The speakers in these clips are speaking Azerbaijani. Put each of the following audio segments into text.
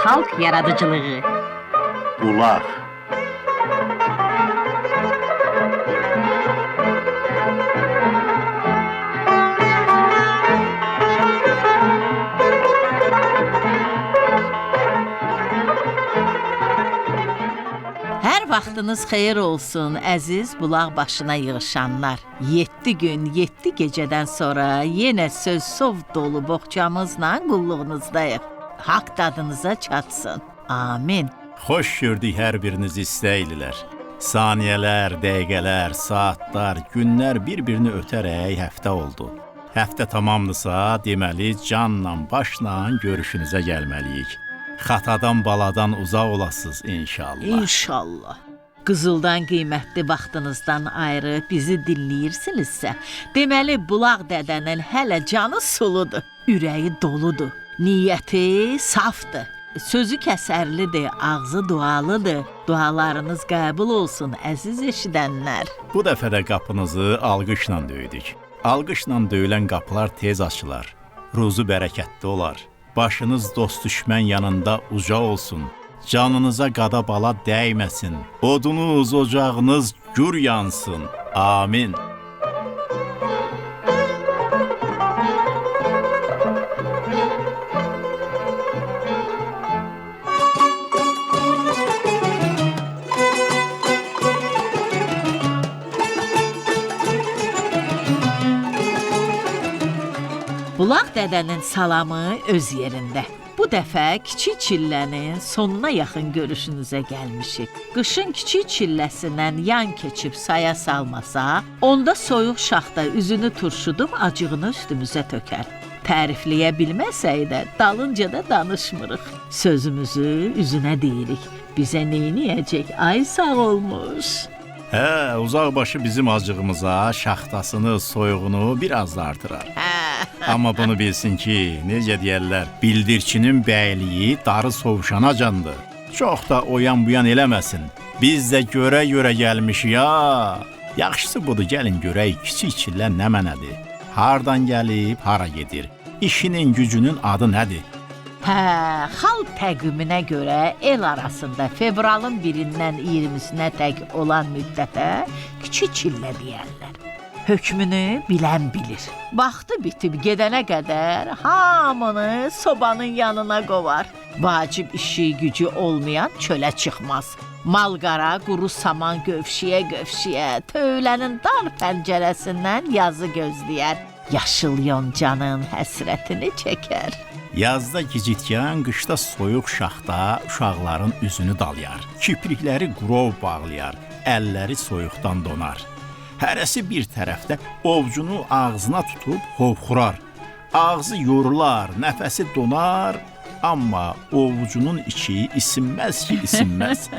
xalq yaradıcılığı. Bulaq. Hər vaxtınız xeyir olsun, əziz bulaq başına yığışanlar. 7 gün, 7 gecədən sonra yenə söz sov dolu boğçamızla qulluğunuzdayıq. Haqq dadınıza çatsın. Amin. Xoş gördük hər biriniz istəylilər. Saniyələr, dəqiqələr, saatlar, günlər bir-birini ötərək həftə oldu. Həftə tamamdırsa, deməli canla, başla görüşünüzə gəlməliyik. Xatadan, baladan uzaq olasınız inşallah. İnşallah. Qızıldan qiymətli vaxtınızdan ayrı bizi dinləyirsinizsə, deməli bulaq dədənin hələ canı suludur, ürəyi doludur, niyyəti safdır. Sözü kəsərlidir, ağzı dualıdır. Dualarınız qəbul olsun, əziz eşidənlər. Bu dəfə də qapınızı alqışla döydük. Alqışla döyülən qapılar tez açılar, ruzu bərəkətli olar. Başınız dost düşmən yanında uca olsun. Canınıza qada bala dəyməsin. Odunuz, ocağınız gür yansın. Amin. Bulaq dədənin salamı öz yerində. Bu dəfə kiçik çillənin sonuna yaxın görüşünüzə gəlmişik. Qışın kiçik çilləsindən yan keçib saya salmasa, onda soyuq şaxta üzünü turşudub acığını üstümüzə tökər. Tərifləyə bilməsək də dalınca da danışmırıq. Sözümüzü üzünə deyirik. Bizə neyniyəcək? Ay sağ olmuş. Hə, uzaqbaşı bizim acığımıza şaxtasını, soyuğunu biraz da artırar. Amma bunu bilsin ki, necə deyərlər, bildirçinin bəyliyi darı sovuşanacandır. Çox da oyan buyan eləməsin. Biz də görə-görə gəlmişik ya. Yaxşısı budur, gəlin görək kiçik çillə nə mənədir. Hardan gəlib, hara gedir? İşinin, gücünün adı nədir? Hə, xalq təqviminə görə el arasında fevralın 1-dən 20-sinə tək olan müddətə kiçik çillə deyərlər. Hökmünü bilən bilir. Vaxtı bitib gedənə qədər hamını sobanın yanına qovar. Vacib işi gücü olmayan çölə çıxmaz. Malqara quru saman gövşiyə-gövşiyə tövlənin dar pəncərəsindən yazı gözləyər. Yaşıl yoncanın həsrətini çəkər. Yazda gicitkən, qışda soyuq şaxta uşaqların üzünü dalyar. Kiprikləri qurov bağlayar, əlləri soyuqdan donar. Hərəsi bir tərəfdə ovcunu ağzına tutub hovxurar. Ağzı yorular, nəfəsi donar, amma ovcunun içi isinməz ki, isinməz.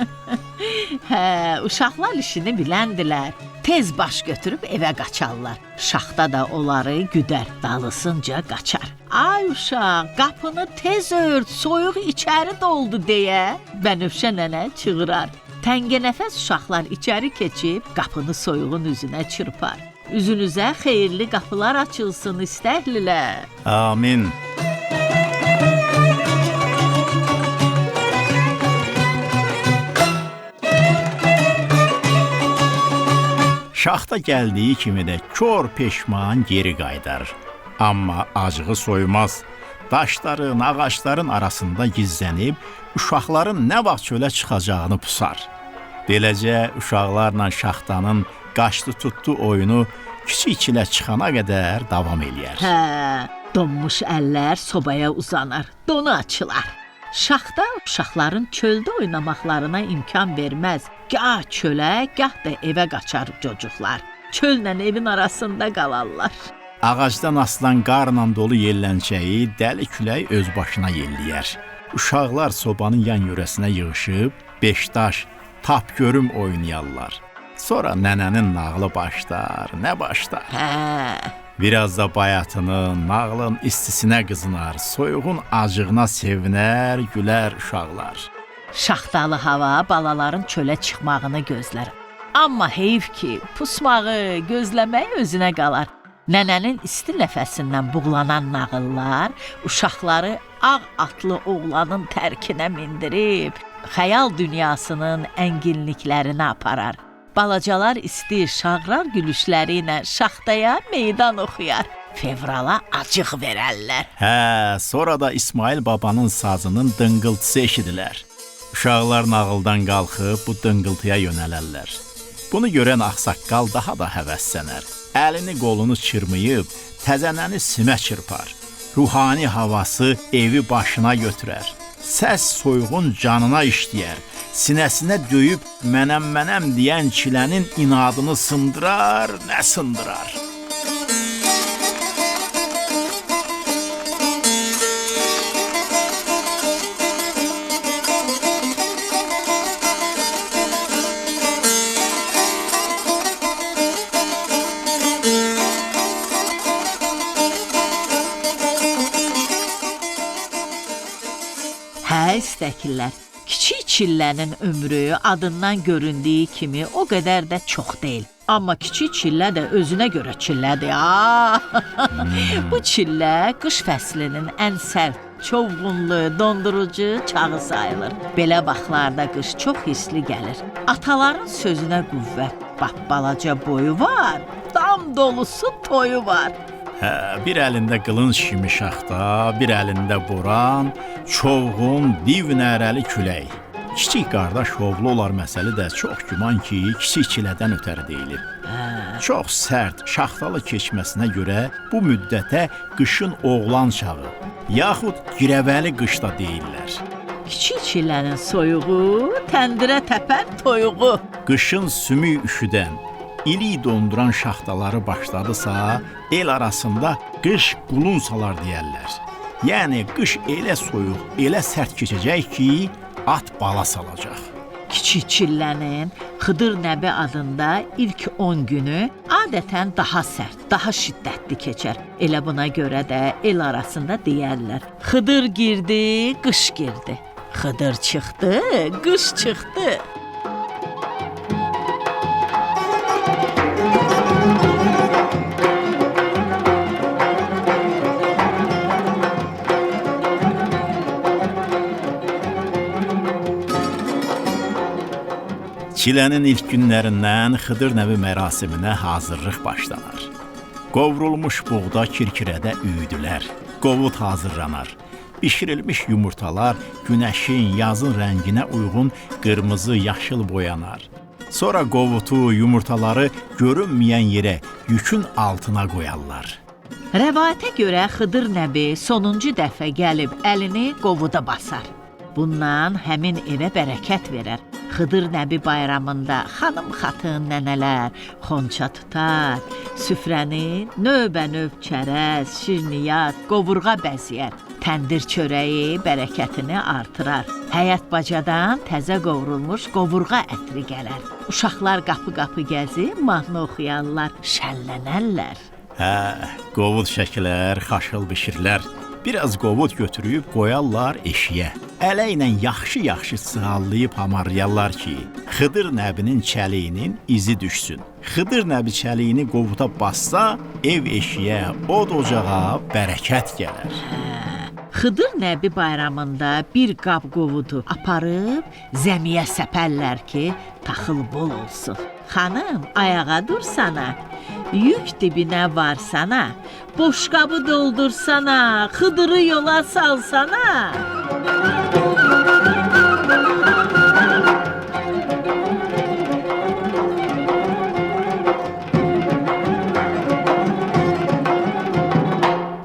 Hə, uşaqlar işini biləndilər. Tez baş götürüb evə qaçarlar. Şaxta da onları güdər, dalısınca qaçar. Ay uşaq, qapını tez ört, soyuq içəri doldu deyə Bənövşə nənə çığırar. Təngənəfəs uşaqlar içəri keçib qapını soyuğun üzünə çırpar. Üzünüzə xeyirli qapılar açılsın istəhlilər. Amin. Şaxta gəldiyi kimi də kör peşman geri qaydar. Amma acığı soymaz. Daşların, ağacların arasında gizlənib uşaqların nə vaxt çölə çıxacağını pusar. Beləcə uşaqlarla şaxtanın qaçdı tutdu oyunu kiçik çilə çıxana qədər davam eləyər. Hə, donmuş əllər sobaya uzanar, donu açılar. Şaxta uşaqların çöldə oynamaqlarına imkan verməz. Gah çölə, gah da evə qaçar cocuqlar. Çölla evin arasında qalarlar. Ağacdan asılan qarla dolu yellənçəyi dəli külək öz başına yelləyər. Uşaqlar sobanın yan yörəsinə yığışıb, beşdaş, tap görüm oynayarlar. Sonra nənənin nağlı başlar, nə başlar? Hə. Biraz da bayatının, nağlın istisinə qızınar, soyuğun acığına sevinər, gülər uşaqlar. Şaxtalı hava balaların çölə çıxmağını gözlər. Amma heyf ki, pusmağı, gözləməyi özünə qalar. Nənənin isti nəfəsindən buğlanan nağıllar uşaqları ağ atlı oğlanın tərkinə mindirib, xəyal dünyasının ənginliklərini aparar. Balacalar isti şağrar gülüşləri ilə şaxtaya meydan oxuyar. Fevrala acıq verərlər. Sonra da İsmail babanın sazının dıngıltısı eşidilər. Uşaqlar nağıldan qalxıb bu dıngıltıya yönələrlər. Bunu görən ağsaqqal daha da həvəslənər. Əlini qolunu çırmayıb, təzənəni simə çırpar. Ruhani havası evi başına götürər. Səs soyğun canına işləyər. Sinəsinə döyüb mənəm deyən çilənin inadını sındırar, nə sındırar. İstəklər. Kiçik çillənin ömrü adından göründüyü kimi o qədər də çox deyil. Amma kiçik çillə də özünə görə çillədir. Bu çillə qış fəslinin ən sərt, çovğunlu, dondurucu çağı sayılır. Belə vaxtlarda qış çox hissli gəlir. Ataların sözünə qüvvət, balaca boyu var, dam dolusu toyu var. Bir əlində qılınc kimi şaxta, bir əlində boran, çovğun, div nərəli külək. Kiçik qardaş oğlu olar məsələ də çox güman ki, kiçik çilədən ötəri deyilir. Çox sərt, şaxtalı keçməsinə görə bu müddətə qışın oğlan çağı, yaxud girəvəli qış da deyirlər. Kiçik çillənin soyuğu, təndirə təpən toyuğu. Qışın sümük üşüdən, İli donduran şaxtaları başladısa, el arasında qış qulun salar deyərlər. Yəni qış elə soyuq, elə sərt keçəcək ki, at bala salacaq. Kiçik çillənin Xıdır Nəbi adında ilk 10 günü adətən daha sərt, daha şiddətli keçər. Elə buna görə də el arasında deyərlər. Xıdır girdi, qış girdi. Xıdır çıxdı, qış çıxdı. Çilənin ilk günlərindən Xıdır Nəbi mərasiminə hazırlıq başlanır. Qovrulmuş buğda kirkirədə üyüdülər. Qovut hazırlanar. Bişirilmiş yumurtalar günəşin, yazın rənginə uyğun qırmızı, yaşıl boyanar. Sonra qovutu, yumurtaları görünməyən yerə, yükün altına qoyarlar. Rəvayətə görə Xıdır Nəbi sonuncu dəfə gəlib əlini qovuda basar. Bundan həmin evə bərəkət verər. Xıdır Nəbi bayramında xanım xatın nənələr xonça tutar, süfrəni növbə-növ çərəz, şirniyyat, qovurğa bəzəyər. Təndir çörəyi bərəkətini artırar. Həyət bacadan təzə qovrulmuş qovurğa ətri gələr. Uşaqlar qapı-qapı gəzib mahnı oxuyarlar, şənlənərlər. Qovud şəkilər, xaşıl bişirlər. Biraz qovud götürüb qoyarlar eşiyə. Ələ ilə yaxşı-yaxşı sığallayıb hamarlayarlar ki, Xıdır Nəbinin çəliyinin izi düşsün. Xıdır Nəbi çəliyini qovuda bassa, ev eşiyə, od ocağa bərəkət gələr. Xıdır Nəbi bayramında bir qab qovudu aparıb zəmiyə səpərlər ki, taxıl bol olsun. Xanım, ayağa dursana, yük dibinə varsana, boşqabı doldursana, Xıdırı yola salsana.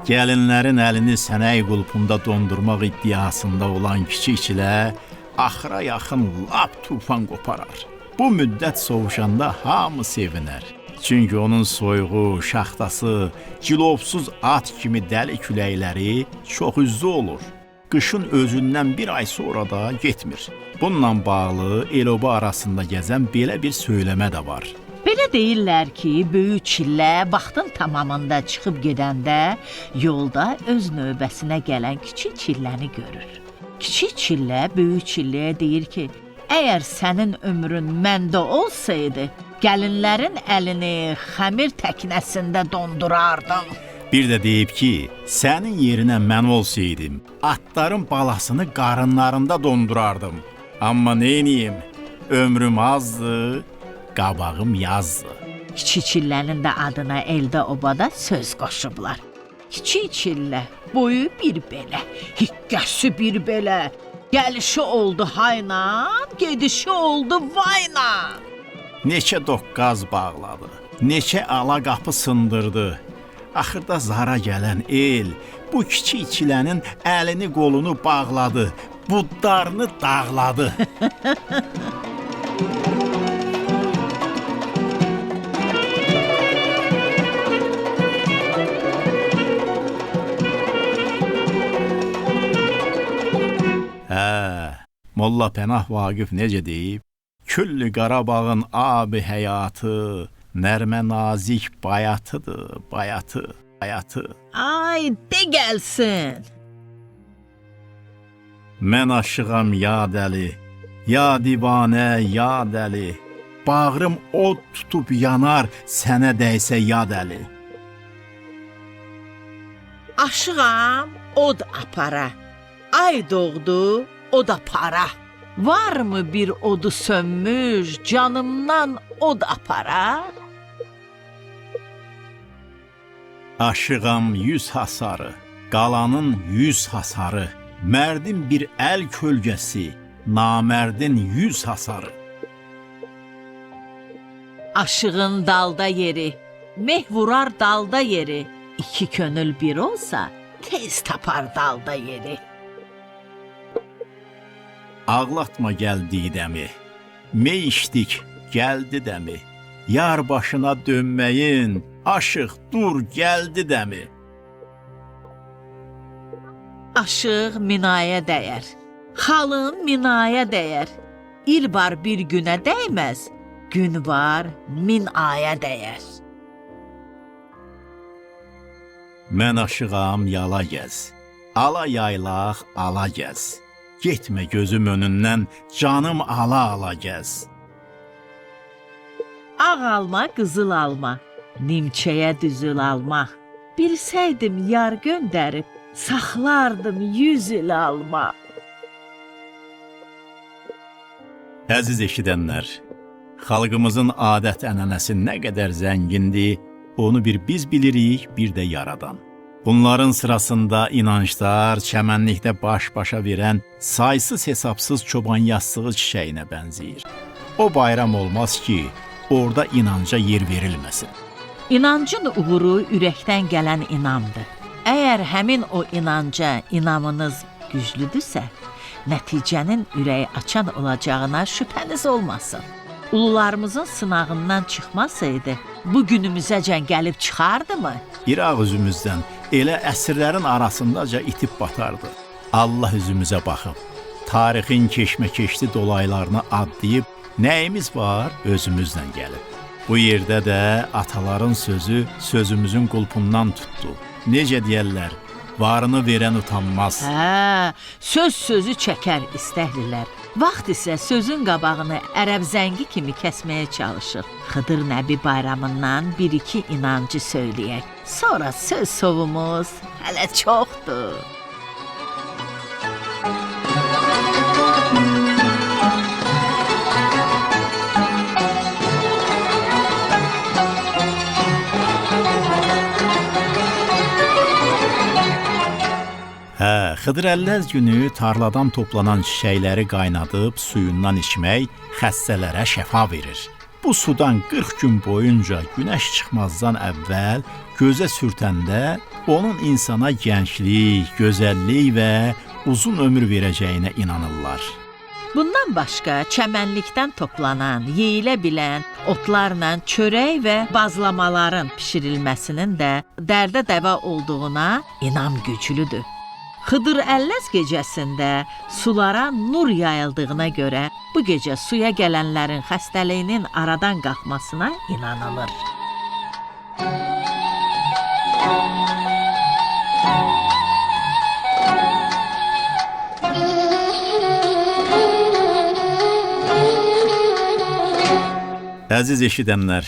Gəlinlərin əlini sənəy qulpunda dondurmaq iddiasında olan kiçikçilə axıra yaxın lap tufan qoparar. Bu müddət sovuşanda hamı sevinər. Çünki onun soyuğu, şaxtası, cilovsuz at kimi dəli küləkləri çox üzlü olur. Qışın özündən bir ay sonra da getmir. Bununla bağlı el-oba arasında gəzən belə bir söyləmə də var. Belə deyirlər ki, böyük çillə vaxtın tamamında çıxıb gedəndə yolda öz növbəsinə gələn kiçik çilləni görür. Kiçik çillə böyük çilləyə deyir ki, əgər sənin ömrün məndə olsaydı, gəlinlərin əlini xəmir təknəsində dondurardım. Bir də deyib ki, sənin yerinə mən olsaydım, atların balasını qarınlarında dondurardım. Amma neyniyim? Ömrüm azdı, qabağım yazdı. Kiçik çillənin də adına eldə obada söz qoşublar. Kiçik çillə, boyu bir belə, hikkəsi bir belə, gəlişi oldu hayla, gedişi oldu vayla. Neçə doqqaz bağladı, neçə ala qapı sındırdı. Axırda zara gələn el bu kiçik çilənin əlini qolunu bağladı, budlarını dağladı. Molla Pənah Vaqif necə deyib? Küllü Qarabağın abi həyatı, nərmə nazik bayatıdır, bayatı. Ay, de gəlsin. Mən aşığam ya dəli, ya divanə, ya dəli. Bağrım od tutub yanar, sənə dəysə ya dəli. Aşığam, od apara. Ay doğdu, o da para. Varmı bir odu sönmüş, canımdan od apara? Aşığam 100 hasarı, qalanın 100 hasarı. Mərdin bir əl kölgəsi, namərdin 100 hasarı. Aşığın dalda yeri, meh vurar dalda yeri. İki könül bir olsa, tez tapar dalda yeri. Ağlatma gəldi dəmi, mey içdik gəldi dəmi. Yar başına dönməyin, aşıq dur gəldi dəmi. Aşıq minaya dəyər, xalın minaya dəyər. İl var bir günə dəyməz, gün var min aya dəyər. Mən aşığam yala gəz, ala yaylaq ala gəz. Getmə gözüm önündən, canım ala gəz. Ağ alma, qızıl alma, nimçəyə düzül alma. Bilsəydim yar göndərib, saxlardım 100 il alma. Əziz eşidənlər, xalqımızın adət-ənənəsi nə qədər zəngindir, onu bir biz bilirik, bir də yaradan. Bunların sırasında inanclar çəmənlikdə baş-başa verən saysız-hesabsız çoban yastığı çiçəyinə bənzəyir. O bayram olmaz ki, orada inanca yer verilməsin. İnancın uğuru ürəkdən gələn inamdır. Əgər həmin o inanca inamınız güclüdürsə, nəticənin ürəyi açan olacağına şübhəniz olmasın. Ulularımızın sınağından çıxmasaydı, bu günümüzəcən gəlib çıxardımı? İraq üzümüzdən elə əsrlərin arasındaca itib batardı. Allah üzümüzə baxıb, tarixin keşməkeşli dolaylarını adlayıb, nəyimiz var özümüzlə gəlib. Bu yerdə də ataların sözü sözümüzün qulpundan tutdu. Necə deyərlər, varını verən utanmaz. Söz sözü çəkər istəhlilər. Vaxt isə sözün qabağını ərəb zəngi kimi kəsməyə çalışır. Xıdır Nəbi bayramından bir-iki inancı söyləyək. Sonra söz sovumuz hələ çoxdur. Xıdır Əlləz günü tarladan toplanan çiçəkləri qaynadıb suyundan içmək xəstələrə şəfa verir. Bu sudan 40 gün boyunca günəş çıxmazdan əvvəl gözə sürtəndə onun insana gənclik, gözəllik və uzun ömür verəcəyinə inanırlar. Bundan başqa çəmənlikdən toplanan, yeyilə bilən otlarla çörək və bazlamaların bişirilməsinin də dərdə dəva olduğuna inam güclüdür. Xıdır Əlləz gecəsində sulara nur yayıldığına görə bu gecə suya gələnlərin xəstəliyinin aradan qalxmasına inanılır. Əziz eşidənlər,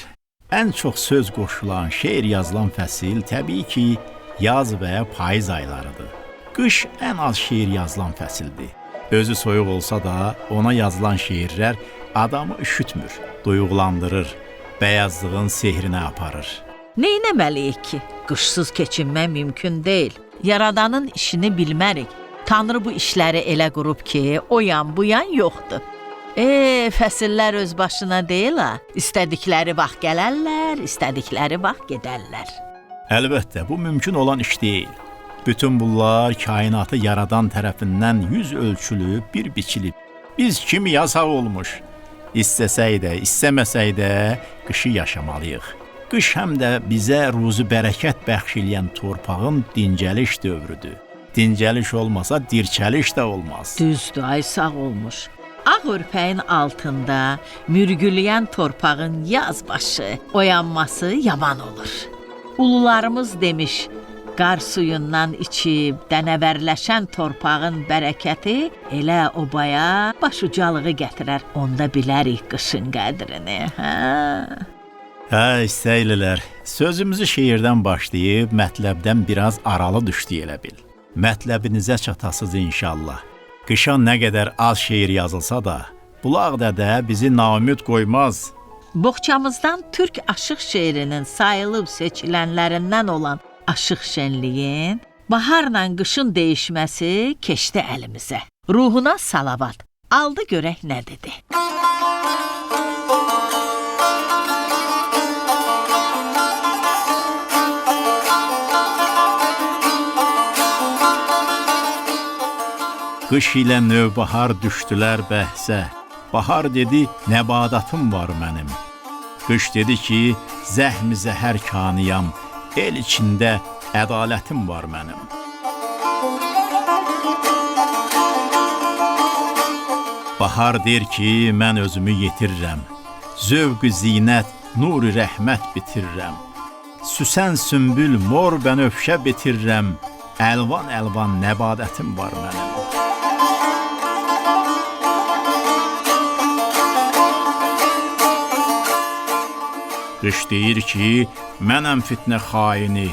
Ən çox söz qoşulan, şeir yazılan fəsil təbii ki, yaz və ya payız aylarıdır. Qış ən az şeir yazılan fəsildir. Özü soyuq olsa da ona yazılan şeirlər adamı üşütmür, duyğulandırır, bəyazlığın sehrinə aparır. Neynəməliyik ki, qışsız keçinmək mümkün deyil. Yaradanın işini bilmərik. Tanrı bu işləri elə qurub ki, o yan bu yan yoxdur. Fəsillər öz başına deyil ha. İstədikləri vaxt gələrlər, istədikləri vaxt gedərlər. Əlbəttə, bu mümkün olan iş deyil. Bütün bunlar kainatı yaradan tərəfindən yüz ölçülüb, bir biçilib. Biz kimi yasaq olmuş. İstəsək də, istəməsək də qışı yaşamalıyıq. Qış həm də bizə ruzi bərəkət bəxş eləyən torpağın dincəliş dövrüdür. Dincəliş olmasa dirçəliş də olmaz. Düzdür, ay sağ olmuş. Ağ örpəyin altında mürgüləyən torpağın yazbaşı, oyanması yaman olur. Ulularımız demiş, qar suyundan içib dənəvərləşən torpağın bərəkəti elə obaya başucalığı gətirər. Onda bilərik qışın qədrini, İstəylilər, sözümüzü şeirdən başlayıb mətləbdən biraz aralı düşdü elə bil. Mətləbinizə çatasız inşallah. Qışa nə qədər az şeir yazılsa da, bulaq dədə bizi naümid qoymaz. Boğçamızdan türk aşıq şeirinin sayılıb seçilənlərindən olan Aşıq Şənliyin baharla qışın değişməsi keçdi əlimizə. Ruhuna salavat. Aldı görək nə dedi. Qış ilə növbahar düşdülər bəhsə. Bahar dedi, nəbadatım var mənim. Qış dedi ki, zəhmi zəhər kaniyam. El içində ədalətim var mənim. Bahar der ki, mən özümü yetirirəm. Zövq-ü zinət, nur-u rəhmət bitirirəm. Süsən sümbül, mor bənövşə bitirirəm. Əlvan-əlvan nəbadətim var mənim. Qış deyir ki, mənəm fitnə xaini,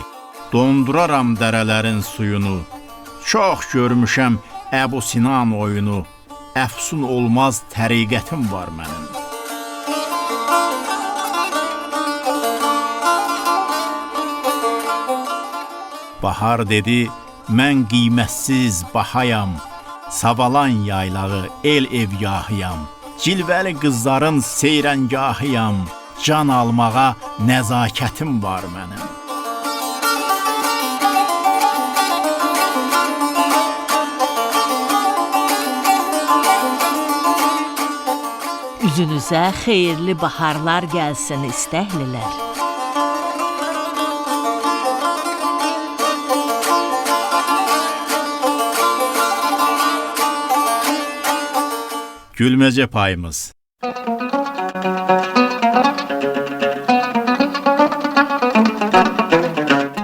donduraram dərələrin suyunu. Çox görmüşəm Əbu Sinan oyunu, əfsun olmaz təriqətim var mənim. Bahar dedi, mən qiymətsiz bahayam, Savalan yaylağı el evgahıyam, Cilvəli qızların seyrəngahıyam, Can almağa nəzakətim var mənim. Üzünüzə xeyirli baharlar gəlsin istəhlilər. Gülməcə payımız.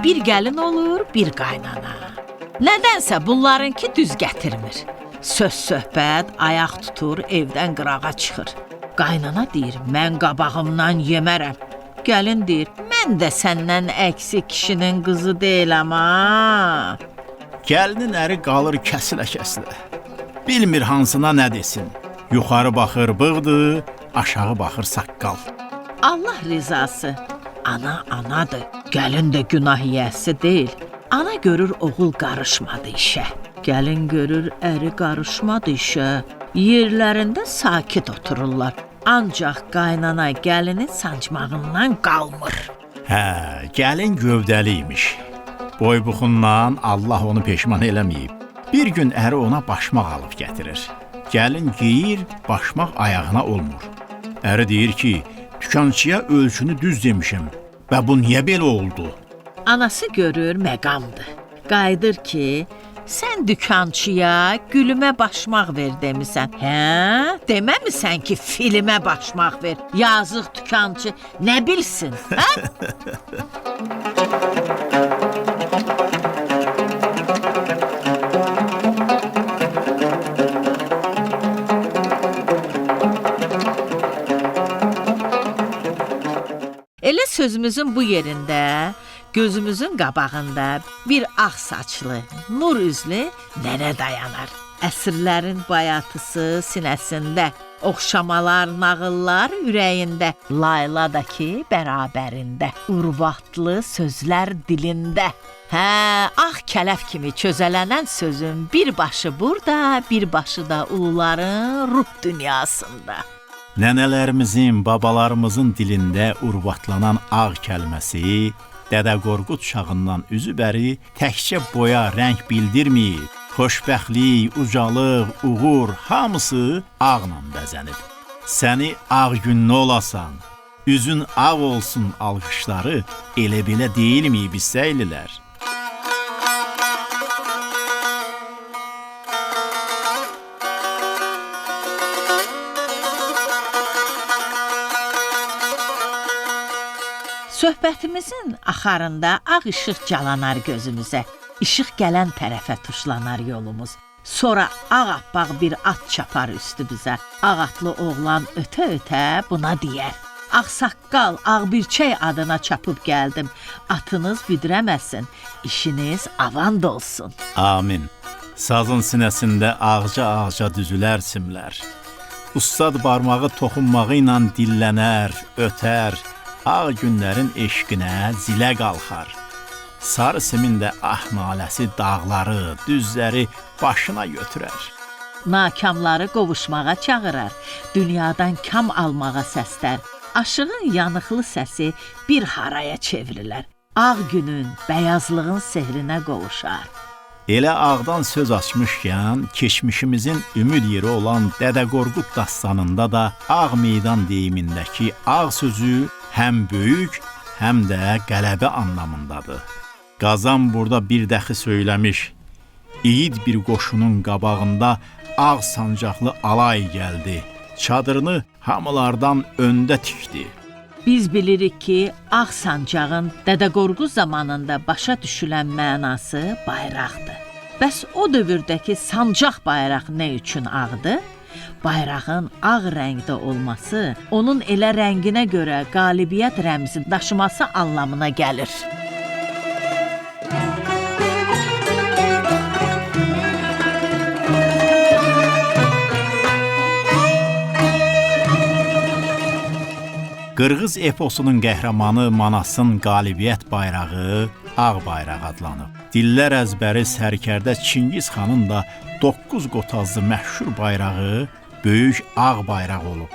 Bir gəlin olur, bir qaynana. Nədənsə bunlarınki düz gətirmir. Söz-söhbət ayaq tutur, evdən qırağa çıxır. Qaynana deyir, mən qabağımdan yemərəm. Gəlin deyir, mən də səndən əksi kişinin qızı deyiləm ha. Gəlinin əri qalır kəsilə-kəsilə. Bilmir hansına nə desin. Yuxarı baxır bığdı, aşağı baxır saqqal. Allah rizası. Ana anadır. Gəlin də günah yiyəsi deyil. Ana görür oğul qarışmadı işə. Gəlin görür əri qarışmadı işə. Yerlərində sakit otururlar. Ancaq qaynana gəlini sancmağından qalmır. Gəlin gövdəliymiş. Boy-buxundan Allah onu peşman eləməyib. Bir gün əri ona başmaq alıb gətirir. Gəlin geyir, başmaq ayağına olmur. Əri deyir ki, dükançıya ölçünü düz demişim və bu niyə belə oldu? Anası görür məqamdır. Qayıdır ki, sən dükançıya gülümə başmaq ver demisən. Deməmisən ki, filmə başmaq ver. Yazıq dükançı nə bilsin, Elə sözümüzün bu yerində, gözümüzün qabağında bir ağ saçlı, nur üzlü nənə dayanar. Əsrlərin bayatısı sinəsində, oxşamalar, nağıllar ürəyində, layla da ki bərabərində, urvatlı sözlər dilində. Hə, ağ kələf kimi çözələnən sözün bir başı burada, bir başı da uluların ruh dünyasında. Nənələrimizin, babalarımızın dilində urvatlanan ağ kəlməsi Dədə Qorqud çağından üzü bəri təkcə boya, rəng bildirməyib. Xoşbəxtlik, ucalıq, uğur hamısı ağla bəzənib. Səni ağ günlü olasan, üzün ağ olsun alqışları elə belə deyilmiyib istəylilər. Söhbətimizin axarında ağ işıq calanar gözümüzə. İşıq gələn tərəfə tuşlanar yolumuz. Sonra ağappaq bir at çapar üstümüzə. Ağatlı oğlan ötə-ötə buna deyər: Ağsaqqal, Ağbirçək adına çapıb gəldim. Atınız büdrəməsin, işiniz avand olsun. Amin. Sazın sinəsində ağca-ağca düzülər simlər. Ustad barmağı toxunmağı ilə dillənər, ötər. Ağ günlərin eşqinə zilə qalxar. Sarı simin də ah naləsi dağları, düzləri başına götürər. Nakamları qovuşmağa çağırar, dünyadan kam almağa səslər. Aşığın yanıqlı səsi bir haraya çevrilər. Ağ günün, bəyazlığın sehrinə qovuşar. Elə ağdan söz açmışkən, keçmişimizin ümid yeri olan Dədə Qorqud dastanında da ağ meydan deyimindəki ağ sözü həm böyük, həm də qələbə anlamındadır. Qazan burada bir dəxi söyləmiş, İyid bir qoşunun qabağında ağ sancaqlı alay gəldi, çadırını hamılardan öndə tikdi. Biz bilirik ki, ağ sancağın Dədə Qorqud zamanında başa düşülən mənası bayraqdır. Bəs o dövrdəki sancaq bayraq nə üçün ağdır? Bayrağın ağ rəngdə olması, onun elə rənginə görə qalibiyyət rəmzi daşıması anlamına gəlir. Qırğız eposunun qəhrəmanı Manasın qalibiyyət bayrağı ağ bayraq adlanıb. Dillər əzbəri sərkərdə Çingiz xanın da 9 qotazlı məşhur bayrağı böyük ağ bayraq olub.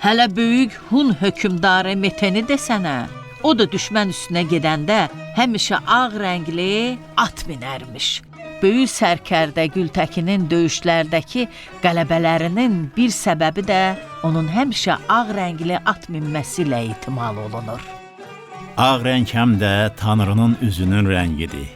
Hələ böyük Hun hökmdarı Meteni desənə, o da düşmən üstünə gedəndə həmişə ağ rəngli at minərmiş. Böyük sərkərdə Gültəkinin döyüşlərdəki qələbələrinin bir səbəbi də onun həmişə ağ rəngli at minməsi ilə ehtimal olunur. Ağ rəng həm də Tanrının üzünün rəngidir.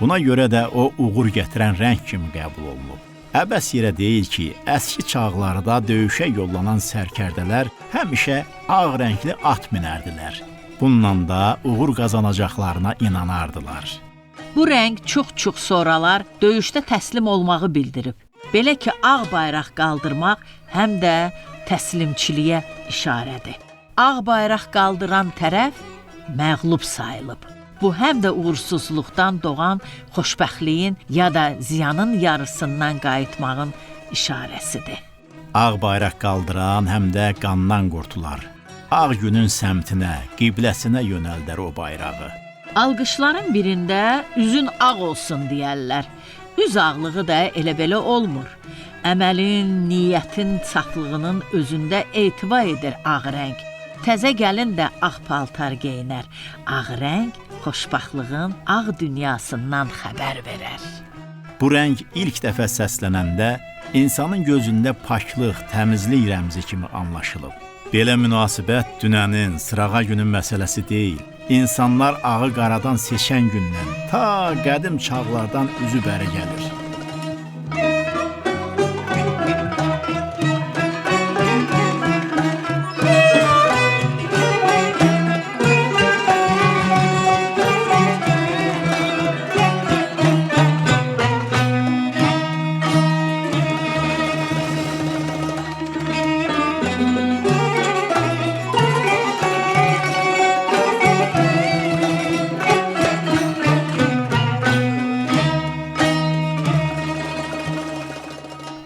Buna görə də o uğur gətirən rəng kimi qəbul olunub. Əbəs yerə deyil ki, əski çağlarda döyüşə yollanan sərkərdələr həmişə ağ rəngli at minərdilər. Bununla da uğur qazanacaqlarına inanardılar. Bu rəng çox sonralar döyüşdə təslim olmağı bildirib. Belə ki, ağ bayraq qaldırmaq həm də təslimçiliyə işarədir. Ağ bayraq qaldıran tərəf məğlub sayılıb. Bu həm də uğursuzluqdan doğan xoşbəxtliyin ya da ziyanın yarısından qayıtmağın işarəsidir. Ağ bayraq qaldıran həm də qandan qurtular. Ağ günün səmtinə, qibləsinə yönəldər o bayrağı. Alqışların birində üzün ağ olsun deyərlər. Üz ağlığı da elə belə olmur. Əməlin, niyyətin saflığının özündə etibar edir ağ rəng. Təzə gəlin də ağ paltar geyinər. Ağ rəng xoşbəxtlığın ağ dünyasından xəbər verər. Bu rəng ilk dəfə səslənəndə insanın gözündə paklıq, təmizlik rəmzi kimi anlaşılıb. Belə münasibət dünənin, sırağa günün məsələsi deyil. İnsanlar ağı qaradan seçən gündən ta qədim çağlardan üzü bəri gəlir.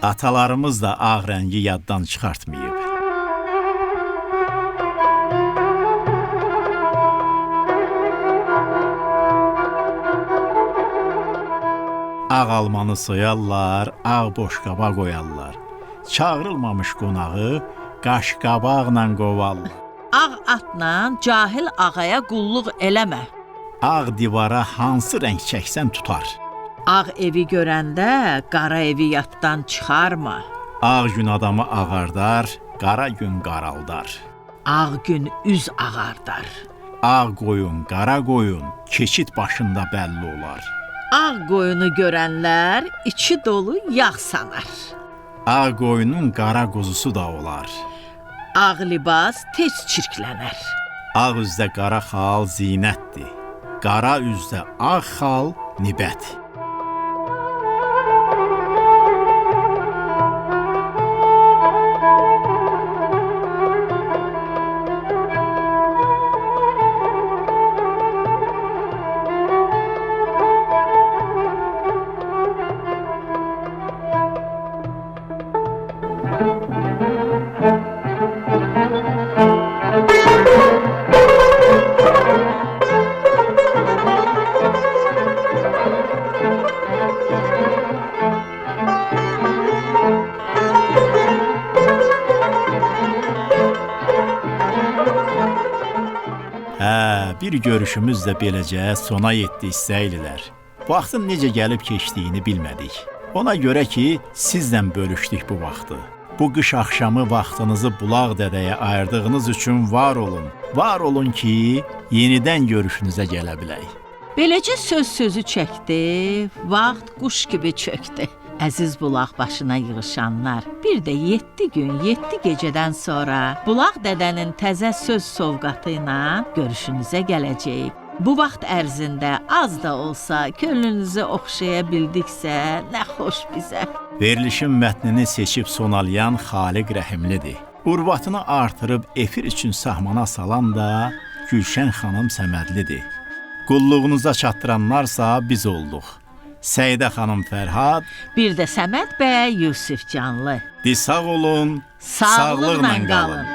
Atalarımız da ağ rəngi yaddan çıxartmayıb. Ağ almanı soyarlar, ağ boşqaba qoyarlar. Çağırılmamış qonağı qaşqabaqla qovarlar. Ağ atla cahil ağaya qulluq eləmə. Ağ divara hansı rəng çəksən tutar. Ağ evi görəndə qara evi yaddan çıxarma. Ağ gün adamı ağardar, qara gün qaraldar. Ağ gün üz ağardar. Ağ qoyun, qara qoyun, keçid başında bəlli olar. Ağ qoyunu görənlər içi dolu yağ sanar. Ağ qoyunun qara quzusu da olar. Ağ libas tez çirklənər. Ağ üzdə qara xal zinətdir. Qara üzdə ağ xal nibət. Bir görüşümüz də beləcə sona yetdi istəylilər. Vaxtın necə gəlib keçdiyini bilmədik. Ona görə ki, sizlə bölüşdük bu vaxtı. Bu qış axşamı vaxtınızı Bulaq dədəyə ayırdığınız üçün var olun. Var olun ki, yenidən görüşünüzə gələ bilək. Beləcə söz sözü çəkdi, vaxt quş kimi çökdü. Əziz Bulaq başına yığışanlar, bir də 7 gün, 7 gecədən sonra Bulaq dədənin təzə söz sovqatı ilə görüşünüzə gələcəyik. Bu vaxt ərzində az da olsa könlünüzü oxşaya bildiksə, nə xoş bizə. Verilişin mətnini seçib sonalayan Xaliq Rəhimlidir. Urvatını artırıb efir üçün sahmana salan da Gülşən xanım Səmədlidir. Qulluğunuza çatdıranlarsa biz olduq. Səidə xanım Fərhad, bir də Səməd bəy Yusif Canlı. Sağ olun, Sağlıqla qalın.